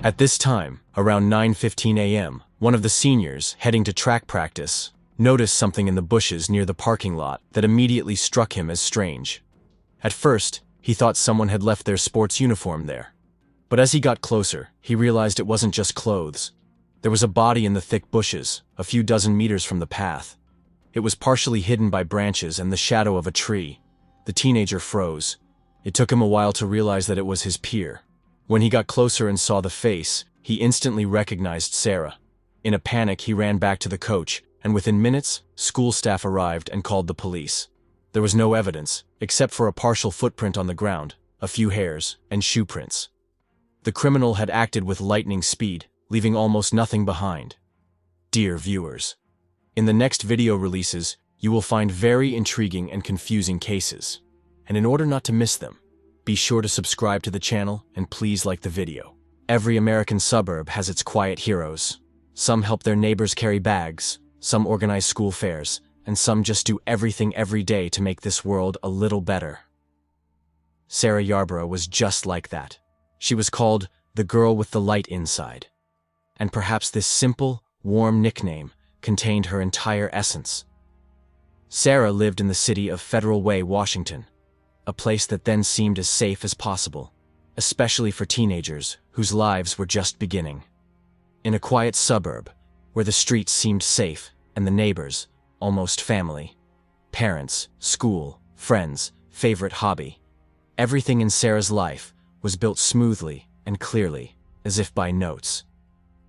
At this time, around 9:15 a.m., one of the seniors, heading to track practice, noticed something in the bushes near the parking lot that immediately struck him as strange. At first, he thought someone had left their sports uniform there. But as he got closer, he realized it wasn't just clothes. There was a body in the thick bushes, a few dozen meters from the path. It was partially hidden by branches and the shadow of a tree. The teenager froze. It took him a while to realize that it was his peer. When he got closer and saw the face, he instantly recognized Sarah. In a panic, he ran back to the coach, and within minutes, school staff arrived and called the police. There was no evidence, except for a partial footprint on the ground, a few hairs, and shoe prints. The criminal had acted with lightning speed, leaving almost nothing behind. Dear viewers, in the next video releases, you will find very intriguing and confusing cases. And in order not to miss them, be sure to subscribe to the channel and please like the video. Every American suburb has its quiet heroes. Some help their neighbors carry bags, some organize school fairs, and some just do everything every day to make this world a little better. Sarah Yarborough was just like that. She was called the girl with the light inside. And perhaps this simple, warm nickname contained her entire essence. Sarah lived in the city of Federal Way, Washington, a place that then seemed as safe as possible, especially for teenagers whose lives were just beginning. In a quiet suburb, where the streets seemed safe and the neighbors, almost family, parents, school, friends, favorite hobby, everything in Sarah's life was built smoothly and clearly, as if by notes.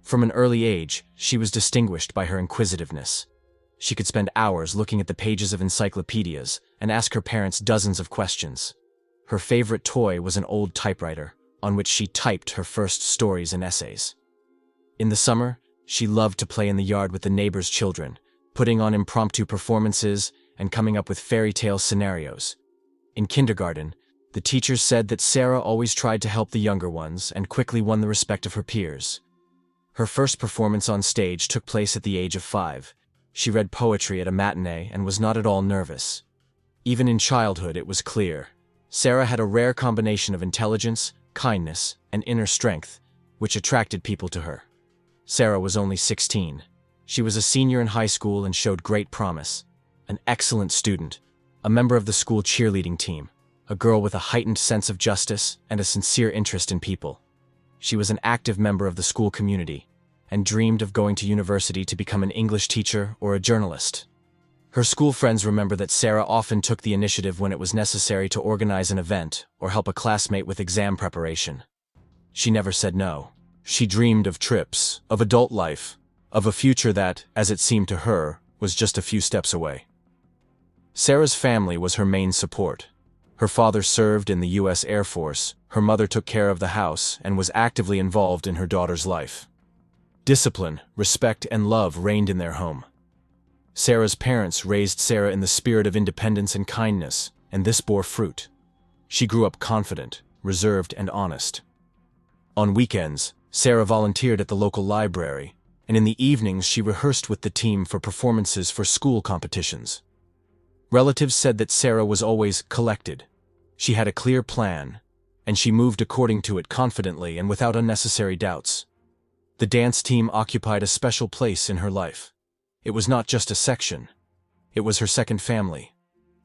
From an early age, she was distinguished by her inquisitiveness. She could spend hours looking at the pages of encyclopedias and ask her parents dozens of questions. Her favorite toy was an old typewriter, on which she typed her first stories and essays. In the summer, she loved to play in the yard with the neighbors' children, putting on impromptu performances and coming up with fairy tale scenarios. In kindergarten, the teachers said that Sarah always tried to help the younger ones and quickly won the respect of her peers. Her first performance on stage took place at the age of 5. She read poetry at a matinee and was not at all nervous. Even in childhood, it was clear. Sarah had a rare combination of intelligence, kindness, and inner strength, which attracted people to her. Sarah was only 16. She was a senior in high school and showed great promise. An excellent student, a member of the school cheerleading team, a girl with a heightened sense of justice and a sincere interest in people. She was an active member of the school community and dreamed of going to university to become an English teacher or a journalist. Her school friends remember that Sarah often took the initiative when it was necessary to organize an event or help a classmate with exam preparation. She never said no. She dreamed of trips, of adult life, of a future that, as it seemed to her, was just a few steps away. Sarah's family was her main support. Her father served in the U.S. Air Force, her mother took care of the house and was actively involved in her daughter's life. Discipline, respect, and love reigned in their home. Sarah's parents raised Sarah in the spirit of independence and kindness, and this bore fruit. She grew up confident, reserved, and honest. On weekends, Sarah volunteered at the local library, and in the evenings she rehearsed with the team for performances for school competitions. Relatives said that Sarah was always collected. She had a clear plan, and she moved according to it confidently and without unnecessary doubts. The dance team occupied a special place in her life. It was not just a section. It was her second family.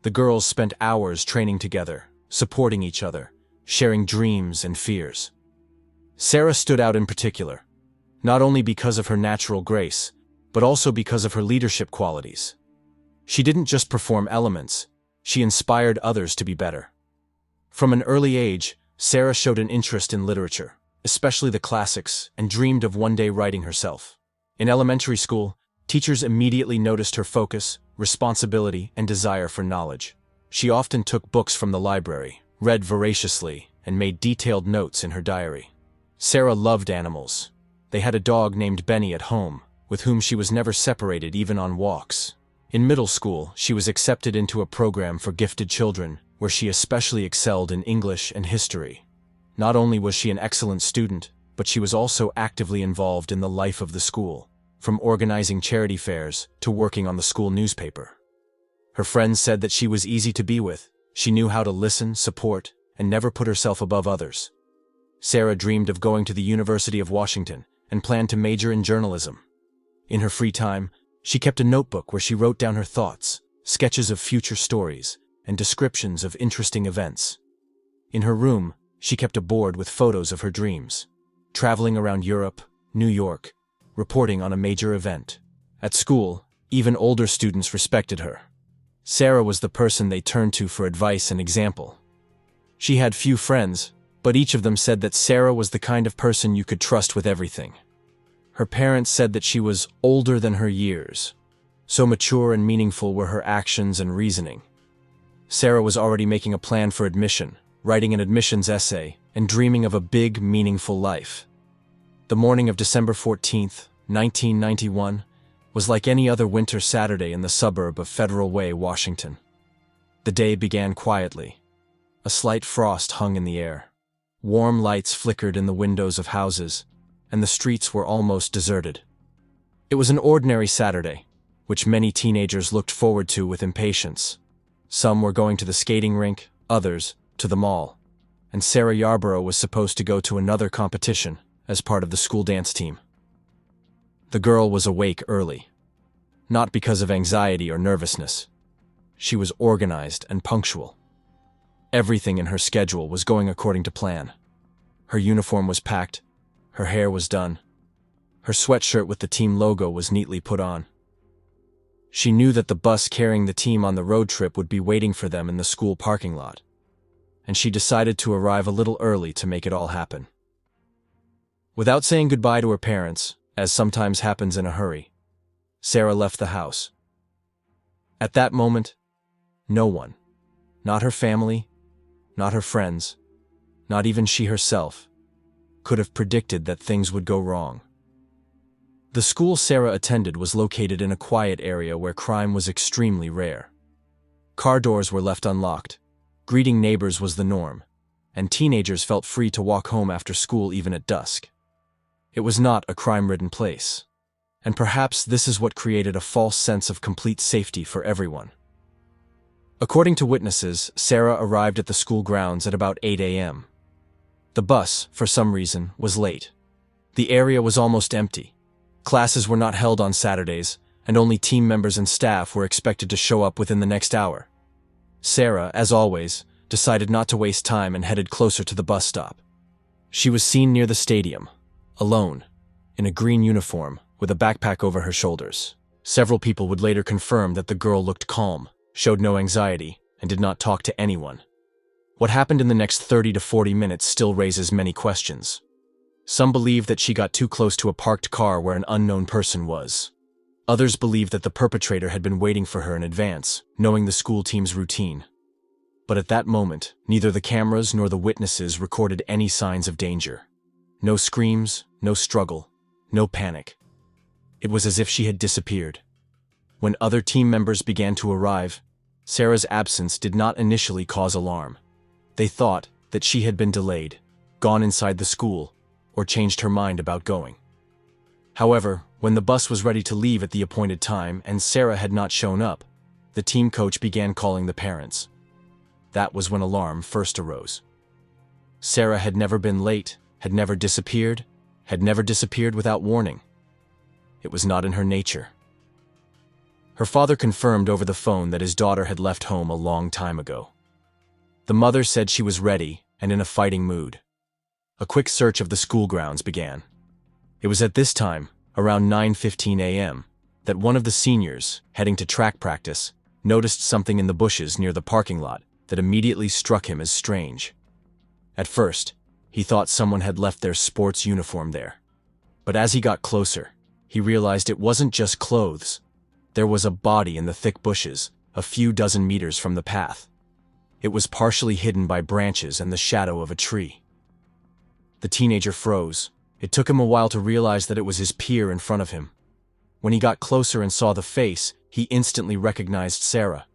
The girls spent hours training together, supporting each other, sharing dreams and fears. Sarah stood out in particular, not only because of her natural grace, but also because of her leadership qualities. She didn't just perform elements, she inspired others to be better. From an early age, Sarah showed an interest in literature, especially the classics, and dreamed of one day writing herself. In elementary school, teachers immediately noticed her focus, responsibility, and desire for knowledge. She often took books from the library, read voraciously, and made detailed notes in her diary. Sarah loved animals. They had a dog named Benny at home, with whom she was never separated even on walks. In middle school, she was accepted into a program for gifted children, where she especially excelled in English and history. Not only was she an excellent student, but she was also actively involved in the life of the school, from organizing charity fairs to working on the school newspaper. Her friends said that she was easy to be with. She knew how to listen, support, and never put herself above others. Sarah dreamed of going to the University of Washington and planned to major in journalism. In her free time, she kept a notebook where she wrote down her thoughts, sketches of future stories, and descriptions of interesting events. In her room, she kept a board with photos of her dreams, traveling around Europe, New York, reporting on a major event. At school, even older students respected her. Sarah was the person they turned to for advice and example. She had few friends, but each of them said that Sarah was the kind of person you could trust with everything. Her parents said that she was older than her years. So mature and meaningful were her actions and reasoning. Sarah was already making a plan for admission, writing an admissions essay, and dreaming of a big, meaningful life. The morning of December 14th, 1991, was like any other winter Saturday in the suburb of Federal Way, Washington. The day began quietly. A slight frost hung in the air. Warm lights flickered in the windows of houses, and the streets were almost deserted. It was an ordinary Saturday, which many teenagers looked forward to with impatience. Some were going to the skating rink, others to the mall, and Sarah Yarborough was supposed to go to another competition as part of the school dance team. The girl was awake early, not because of anxiety or nervousness. She was organized and punctual. Everything in her schedule was going according to plan. Her uniform was packed, her hair was done, her sweatshirt with the team logo was neatly put on. She knew that the bus carrying the team on the road trip would be waiting for them in the school parking lot, and she decided to arrive a little early to make it all happen. Without saying goodbye to her parents, as sometimes happens in a hurry, Sarah left the house. At that moment, no one, not her family, not her friends, not even she herself, could have predicted that things would go wrong. The school Sarah attended was located in a quiet area where crime was extremely rare. Car doors were left unlocked, greeting neighbors was the norm, and teenagers felt free to walk home after school even at dusk. It was not a crime-ridden place, and perhaps this is what created a false sense of complete safety for everyone. According to witnesses, Sarah arrived at the school grounds at about 8 a.m. The bus, for some reason, was late. The area was almost empty. Classes were not held on Saturdays, and only team members and staff were expected to show up within the next hour. Sarah, as always, decided not to waste time and headed closer to the bus stop. She was seen near the stadium, alone, in a green uniform, with a backpack over her shoulders. Several people would later confirm that the girl looked calm, showed no anxiety, and did not talk to anyone. What happened in the next 30 to 40 minutes still raises many questions. Some believe that she got too close to a parked car where an unknown person was. Others believe that the perpetrator had been waiting for her in advance, knowing the school team's routine. But at that moment, neither the cameras nor the witnesses recorded any signs of danger. No screams, no struggle, no panic. It was as if she had disappeared. When other team members began to arrive, Sarah's absence did not initially cause alarm. They thought that she had been delayed, gone inside the school, or changed her mind about going. However, when the bus was ready to leave at the appointed time and Sarah had not shown up, the team coach began calling the parents. That was when alarm first arose. Sarah had never been late, had never disappeared without warning. It was not in her nature. Her father confirmed over the phone that his daughter had left home a long time ago. The mother said she was ready and in a fighting mood. A quick search of the school grounds began. It was at this time, around 9:15 a.m., that one of the seniors, heading to track practice, noticed something in the bushes near the parking lot that immediately struck him as strange. At first, he thought someone had left their sports uniform there. But as he got closer, he realized it wasn't just clothes. There was a body in the thick bushes, a few dozen meters from the path. It was partially hidden by branches and the shadow of a tree. The teenager froze. It took him a while to realize that it was his peer in front of him. When he got closer and saw the face, he instantly recognized Sarah.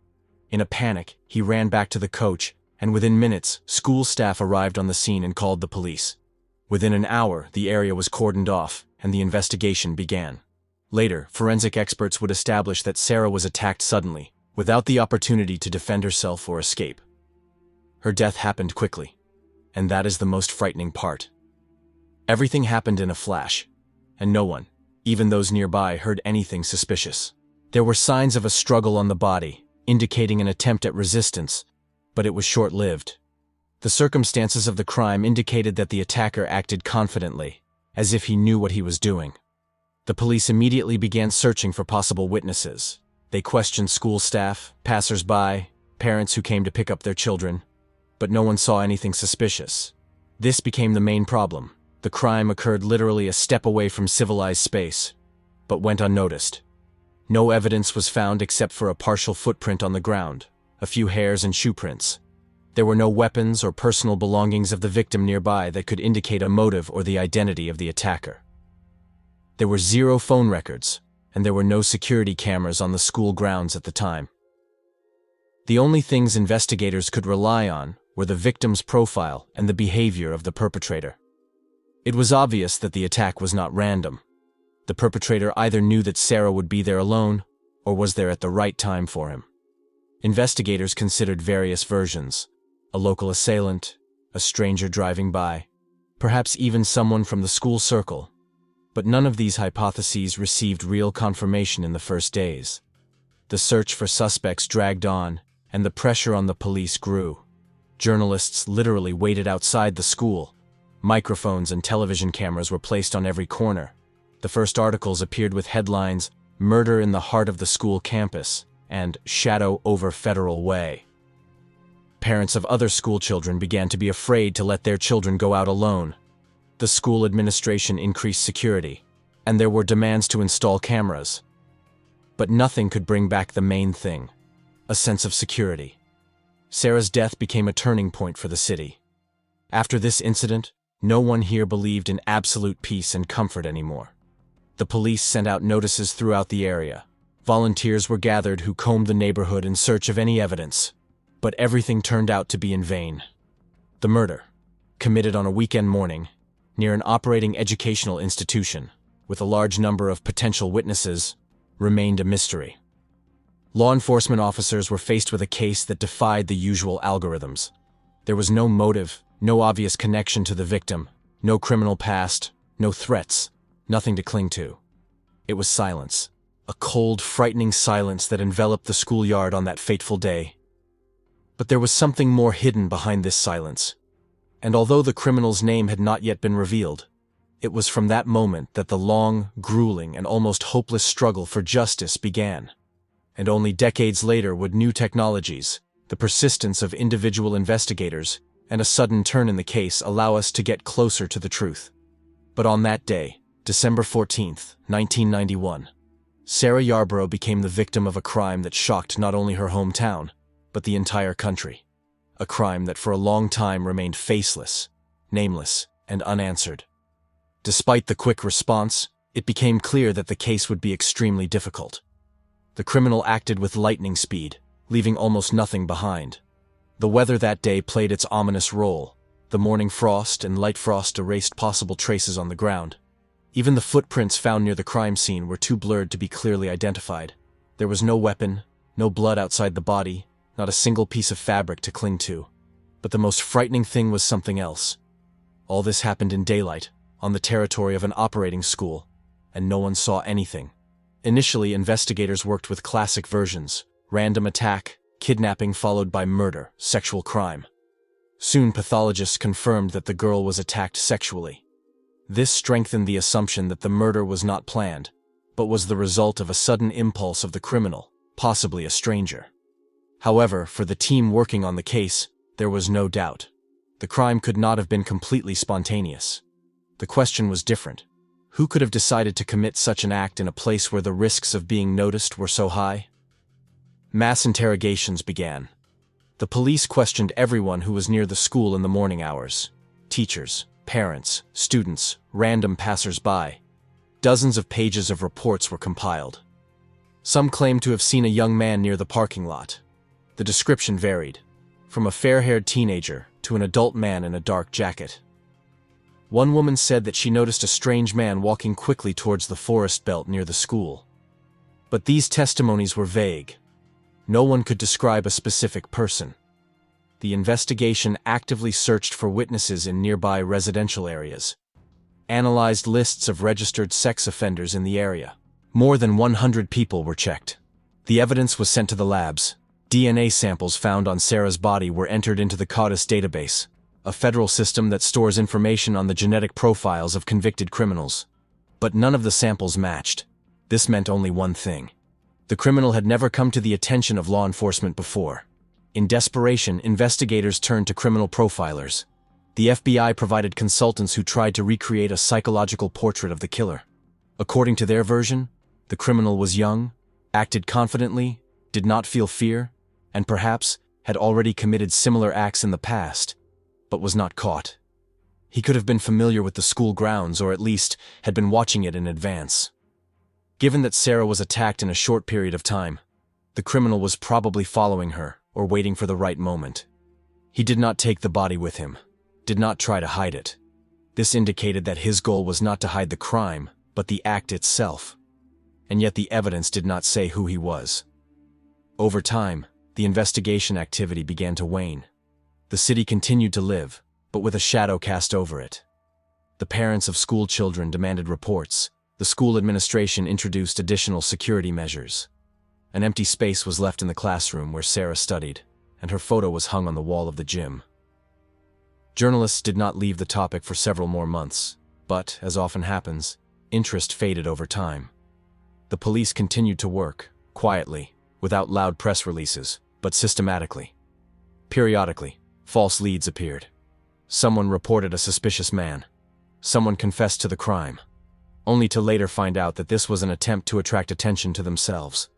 In a panic, he ran back to the coach, and within minutes, school staff arrived on the scene and called the police. Within an hour, the area was cordoned off, and the investigation began. Later, forensic experts would establish that Sarah was attacked suddenly, without the opportunity to defend herself or escape. Her death happened quickly, and that is the most frightening part. Everything happened in a flash, and no one, even those nearby, heard anything suspicious. There were signs of a struggle on the body, indicating an attempt at resistance, but it was short-lived. The circumstances of the crime indicated that the attacker acted confidently, as if he knew what he was doing. The police immediately began searching for possible witnesses. They questioned school staff, passers-by, parents who came to pick up their children, but no one saw anything suspicious. This became the main problem. The crime occurred literally a step away from civilized space, but went unnoticed. No evidence was found except for a partial footprint on the ground, a few hairs and shoe prints. There were no weapons or personal belongings of the victim nearby that could indicate a motive or the identity of the attacker. There were 0 phone records, and there were no security cameras on the school grounds at the time. The only things investigators could rely on were the victim's profile and the behavior of the perpetrator. It was obvious that the attack was not random. The perpetrator either knew that Sarah would be there alone, or was there at the right time for him. Investigators considered various versions: a local assailant, a stranger driving by, perhaps even someone from the school circle. But none of these hypotheses received real confirmation in the first days. The search for suspects dragged on, and the pressure on the police grew. Journalists literally waited outside the school. Microphones and television cameras were placed on every corner. The first articles appeared with headlines, "Murder in the Heart of the School Campus," and "Shadow over Federal Way." Parents of other school children began to be afraid to let their children go out alone. The school administration increased security, and there were demands to install cameras. But nothing could bring back the main thing: a sense of security. Sarah's death became a turning point for the city. After this incident, no one here believed in absolute peace and comfort anymore. The police sent out notices throughout the area. Volunteers were gathered who combed the neighborhood in search of any evidence, but everything turned out to be in vain. The murder, committed on a weekend morning, near an operating educational institution, with a large number of potential witnesses, remained a mystery. Law enforcement officers were faced with a case that defied the usual algorithms. There was no motive, no obvious connection to the victim, no criminal past, no threats, nothing to cling to. It was silence, a cold, frightening silence that enveloped the schoolyard on that fateful day. But there was something more hidden behind this silence, and although the criminal's name had not yet been revealed, it was from that moment that the long, grueling, and almost hopeless struggle for justice began. And only decades later would new technologies, the persistence of individual investigators, and a sudden turn in the case allow us to get closer to the truth. But on that day, December 14th, 1991, Sarah Yarborough became the victim of a crime that shocked not only her hometown, but the entire country. A crime that for a long time remained faceless, nameless, and unanswered. Despite the quick response, it became clear that the case would be extremely difficult. The criminal acted with lightning speed, leaving almost nothing behind. The weather that day played its ominous role. The morning frost and light frost erased possible traces on the ground. Even the footprints found near the crime scene were too blurred to be clearly identified. There was no weapon, no blood outside the body, not a single piece of fabric to cling to. But the most frightening thing was something else. All this happened in daylight, on the territory of an operating school, and no one saw anything. Initially, investigators worked with classic versions: random attack, kidnapping followed by murder, sexual crime. Soon, pathologists confirmed that the girl was attacked sexually. This strengthened the assumption that the murder was not planned, but was the result of a sudden impulse of the criminal, possibly a stranger. However, for the team working on the case, there was no doubt. The crime could not have been completely spontaneous. The question was different. Who could have decided to commit such an act in a place where the risks of being noticed were so high? Mass interrogations began. The police questioned everyone who was near the school in the morning hours: teachers, parents, students, random passers-by. Dozens of pages of reports were compiled. Some claimed to have seen a young man near the parking lot. The description varied, from a fair-haired teenager to an adult man in a dark jacket. One woman said that she noticed a strange man walking quickly towards the forest belt near the school. But these testimonies were vague. No one could describe a specific person. The investigation actively searched for witnesses in nearby residential areas. analyzed lists of registered sex offenders in the area. More than 100 people were checked. The evidence was sent to the labs. DNA samples found on Sarah's body were entered into the CODIS database, a federal system that stores information on the genetic profiles of convicted criminals. But none of the samples matched. This meant only one thing. The criminal had never come to the attention of law enforcement before. In desperation, investigators turned to criminal profilers. The FBI provided consultants who tried to recreate a psychological portrait of the killer. According to their version, the criminal was young, acted confidently, did not feel fear, and perhaps had already committed similar acts in the past, but was not caught. He could have been familiar with the school grounds, or at least had been watching it in advance. Given that Sarah was attacked in a short period of time, the criminal was probably following her or waiting for the right moment. He did not take the body with him, did not try to hide it. This indicated that his goal was not to hide the crime, but the act itself. And yet the evidence did not say who he was. Over time, the investigation activity began to wane. The city continued to live, but with a shadow cast over it. The parents of school children demanded reports. The school administration introduced additional security measures. An empty space was left in the classroom where Sarah studied, and her photo was hung on the wall of the gym. Journalists did not leave the topic for several more months, but, as often happens, interest faded over time. The police continued to work, quietly, without loud press releases, but systematically. Periodically, false leads appeared. Someone reported a suspicious man. Someone confessed to the crime, only to later find out that this was an attempt to attract attention to themselves.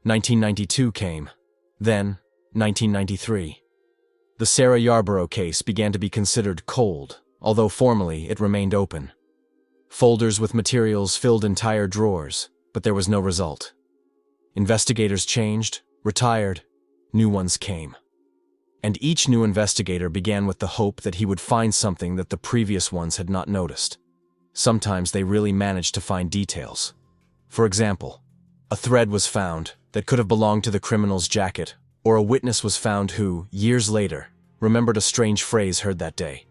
1992 came. Then, 1993. The Sarah Yarborough case began to be considered cold, although formally it remained open. Folders with materials filled entire drawers, but there was no result. Investigators changed, retired, new ones came. And each new investigator began with the hope that he would find something that the previous ones had not noticed. Sometimes they really managed to find details. For example, a thread was found that could have belonged to the criminal's jacket, or a witness was found who, years later, remembered a strange phrase heard that day.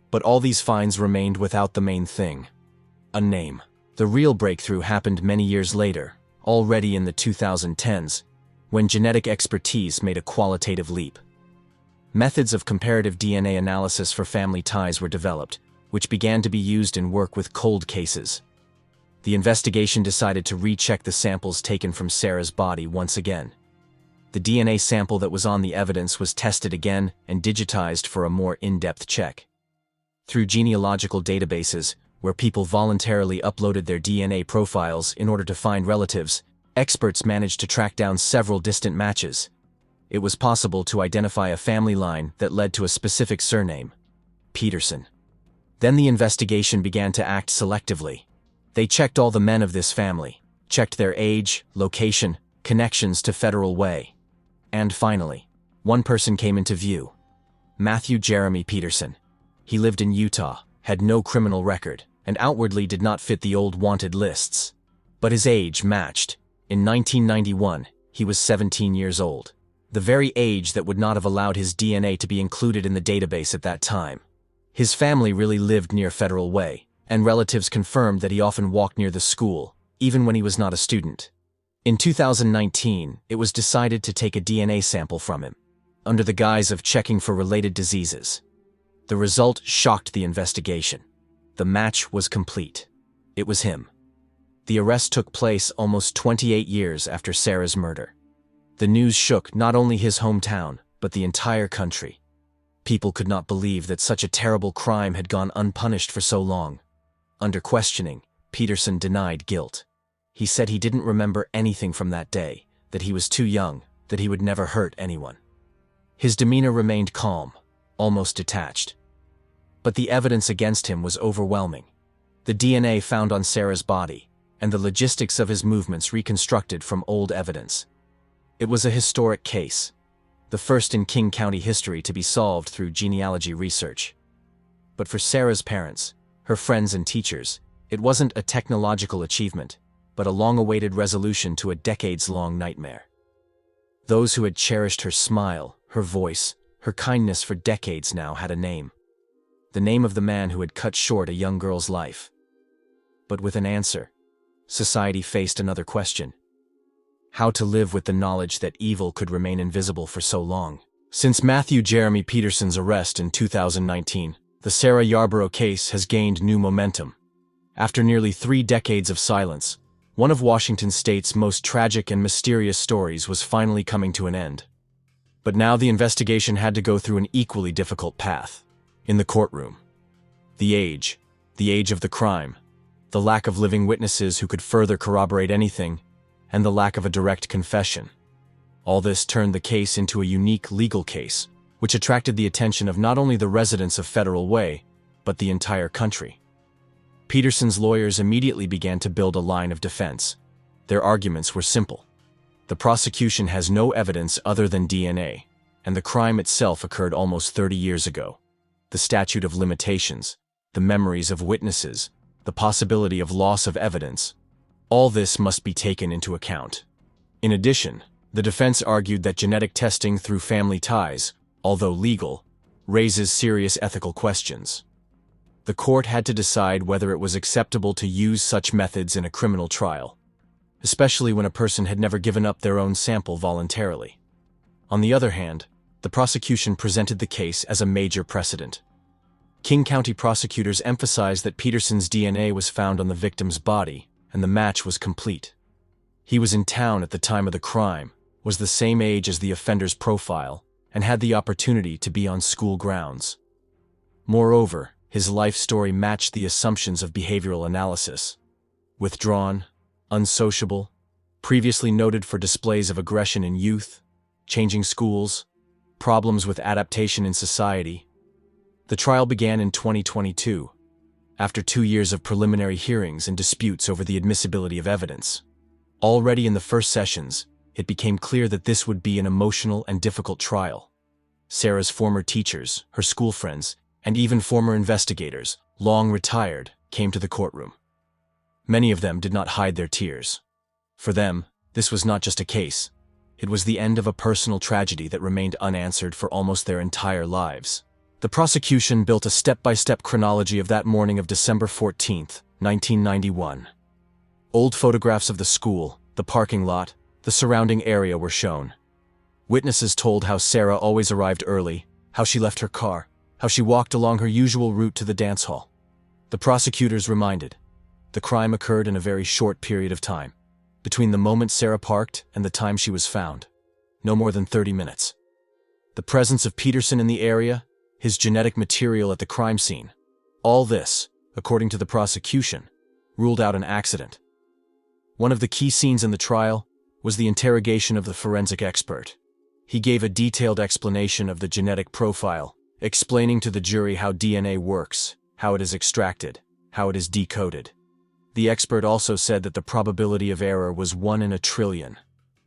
But all these finds remained without the main thing: a name. The real breakthrough happened many years later, already in the 2010s, when genetic expertise made a qualitative leap. Methods of comparative DNA analysis for family ties were developed, which began to be used in work with cold cases. The investigation decided to recheck the samples taken from Sarah's body once again. The DNA sample that was on the evidence was tested again and digitized for a more in-depth check. Through genealogical databases, where people voluntarily uploaded their DNA profiles in order to find relatives, experts managed to track down several distant matches. It was possible to identify a family line that led to a specific surname: Peterson. Then the investigation began to act selectively. They checked all the men of this family, checked their age, location, connections to Federal Way. And finally, one person came into view: Matthew Jeremy Peterson. He lived in Utah, had no criminal record, and outwardly did not fit the old wanted lists. But his age matched. In 1991, he was 17 years old, the very age that would not have allowed his DNA to be included in the database at that time. His family really lived near Federal Way, and relatives confirmed that he often walked near the school, even when he was not a student. In 2019, it was decided to take a DNA sample from him, under the guise of checking for related diseases. The result shocked the investigation. The match was complete. It was him. The arrest took place almost 28 years after Sarah's murder. The news shook not only his hometown, but the entire country. People could not believe that such a terrible crime had gone unpunished for so long. Under questioning, Peterson denied guilt. He said he didn't remember anything from that day, that he was too young, that he would never hurt anyone. His demeanor remained calm, almost detached. But the evidence against him was overwhelming. The DNA found on Sarah's body, and the logistics of his movements reconstructed from old evidence. It was a historic case, the first in King County history to be solved through genealogy research. But for Sarah's parents, her friends and teachers, it wasn't a technological achievement, but a long-awaited resolution to a decades-long nightmare. Those who had cherished her smile, her voice, her kindness for decades now had a name: the name of the man who had cut short a young girl's life. But with an answer, society faced another question: how to live with the knowledge that evil could remain invisible for so long. Since Matthew Jeremy Peterson's arrest in 2019, the Sarah Yarborough case has gained new momentum. After nearly 3 decades of silence, one of Washington state's most tragic and mysterious stories was finally coming to an end. But now the investigation had to go through an equally difficult path. In the courtroom, the age of the crime, the lack of living witnesses who could further corroborate anything, and the lack of a direct confession. All this turned the case into a unique legal case, which attracted the attention of not only the residents of Federal Way, but the entire country. Peterson's lawyers immediately began to build a line of defense. Their arguments were simple. The prosecution has no evidence other than DNA, and the crime itself occurred almost 30 years ago. The statute of limitations, the memories of witnesses, the possibility of loss of evidence, all this must be taken into account. In addition, the defense argued that genetic testing through family ties, although legal, raises serious ethical questions. The court had to decide whether it was acceptable to use such methods in a criminal trial, especially when a person had never given up their own sample voluntarily. On the other hand, the prosecution presented the case as a major precedent. King County prosecutors emphasized that Peterson's DNA was found on the victim's body, and the match was complete. He was in town at the time of the crime, was the same age as the offender's profile, and had the opportunity to be on school grounds. Moreover, his life story matched the assumptions of behavioral analysis. Withdrawn, unsociable, previously noted for displays of aggression in youth, changing schools, problems with adaptation in society. The trial began in 2022, after 2 years of preliminary hearings and disputes over the admissibility of evidence. Already in the first sessions, it became clear that this would be an emotional and difficult trial. Sarah's former teachers, her school friends, and even former investigators, long retired, came to the courtroom. Many of them did not hide their tears. For them, this was not just a case. It was the end of a personal tragedy that remained unanswered for almost their entire lives. The prosecution built a step-by-step chronology of that morning of December 14, 1991. Old photographs of the school, the parking lot, the surrounding area were shown. Witnesses told how Sarah always arrived early, how she left her car, how she walked along her usual route to the dance hall. The prosecutors reminded, the crime occurred in a very short period of time, between the moment Sarah parked and the time she was found. No more than 30 minutes. The presence of Peterson in the area, his genetic material at the crime scene, all this, according to the prosecution, ruled out an accident. One of the key scenes in the trial was the interrogation of the forensic expert. He gave a detailed explanation of the genetic profile, explaining to the jury how DNA works, how it is extracted, how it is decoded. The expert also said that the probability of error was 1 in a trillion.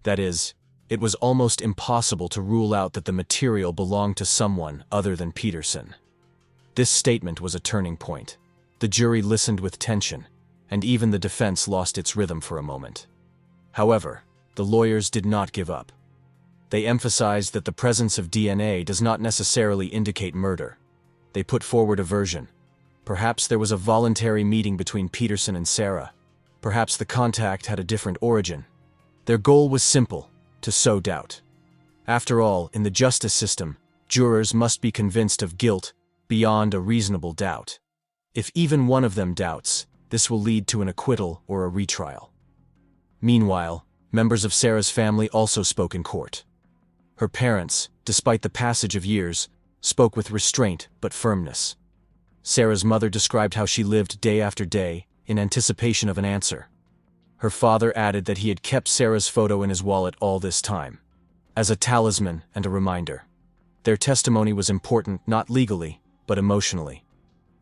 That is, it was almost impossible to rule out that the material belonged to someone other than Peterson. This statement was a turning point. The jury listened with tension, and even the defense lost its rhythm for a moment. However, the lawyers did not give up. They emphasized that the presence of DNA does not necessarily indicate murder. They put forward a version. Perhaps there was a voluntary meeting between Peterson and Sarah. Perhaps the contact had a different origin. Their goal was simple: to sow doubt. After all, in the justice system, jurors must be convinced of guilt beyond a reasonable doubt. If even one of them doubts, this will lead to an acquittal or a retrial. Meanwhile, members of Sarah's family also spoke in court. Her parents, despite the passage of years, spoke with restraint but firmness. Sarah's mother described how she lived day after day, in anticipation of an answer. Her father added that he had kept Sarah's photo in his wallet all this time, as a talisman and a reminder. Their testimony was important not legally, but emotionally.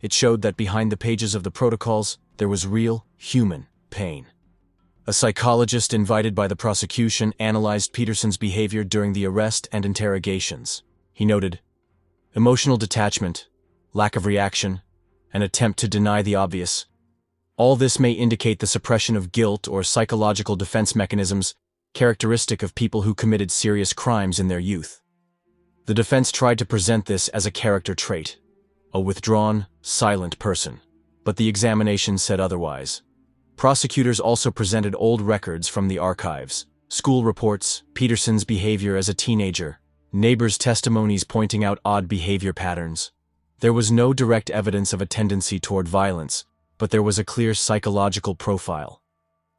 It showed that behind the pages of the protocols, there was real, human pain. A psychologist invited by the prosecution analyzed Peterson's behavior during the arrest and interrogations. He noted, emotional detachment, lack of reaction, an attempt to deny the obvious. All this may indicate the suppression of guilt or psychological defense mechanisms characteristic of people who committed serious crimes in their youth. The defense tried to present this as a character trait. a withdrawn, silent person. But the examination said otherwise. Prosecutors also presented old records from the archives, school reports, Peterson's behavior as a teenager, neighbors' testimonies pointing out odd behavior patterns. There was no direct evidence of a tendency toward violence, but there was a clear psychological profile.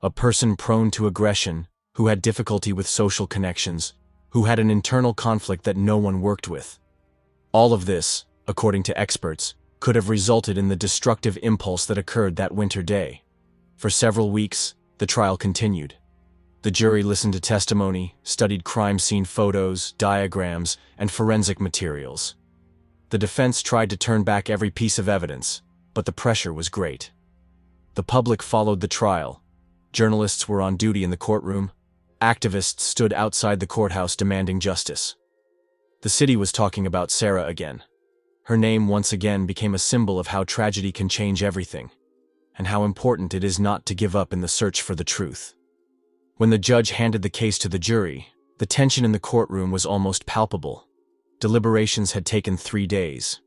A person prone to aggression, who had difficulty with social connections, who had an internal conflict that no one worked with. All of this, according to experts, could have resulted in the destructive impulse that occurred that winter day. For several weeks, the trial continued. The jury listened to testimony, studied crime scene photos, diagrams, and forensic materials. The defense tried to turn back every piece of evidence, but the pressure was great. The public followed the trial. Journalists were on duty in the courtroom. Activists stood outside the courthouse demanding justice. The city was talking about Sarah again. Her name once again became a symbol of how tragedy can change everything, and how important it is not to give up in the search for the truth. When the judge handed the case to the jury, the tension in the courtroom was almost palpable. Deliberations had taken 3 days.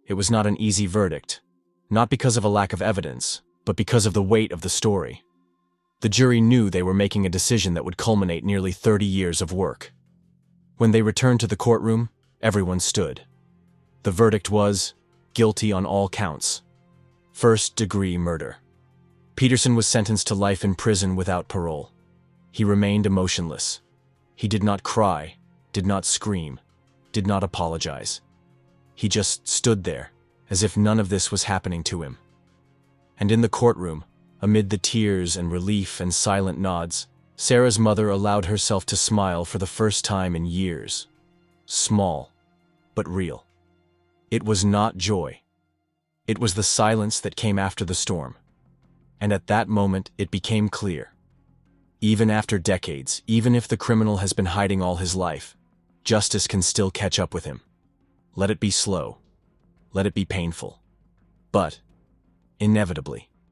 It was not an easy verdict, not because of a lack of evidence, but because of the weight of the story. The jury knew they were making a decision that would culminate nearly 30 years of work. When they returned to the courtroom, everyone stood. The verdict was guilty on all counts. First-degree murder. Peterson was sentenced to life in prison without parole. He remained emotionless. He did not cry, did not scream, did not apologize. He just stood there, as if none of this was happening to him. And in the courtroom, amid the tears and relief and silent nods, Sarah's mother allowed herself to smile for the first time in years. Small, but real. It was not joy. It was the silence that came after the storm. And at that moment, it became clear. Even after decades, even if the criminal has been hiding all his life, justice can still catch up with him. Let it be slow. Let it be painful. But, inevitably,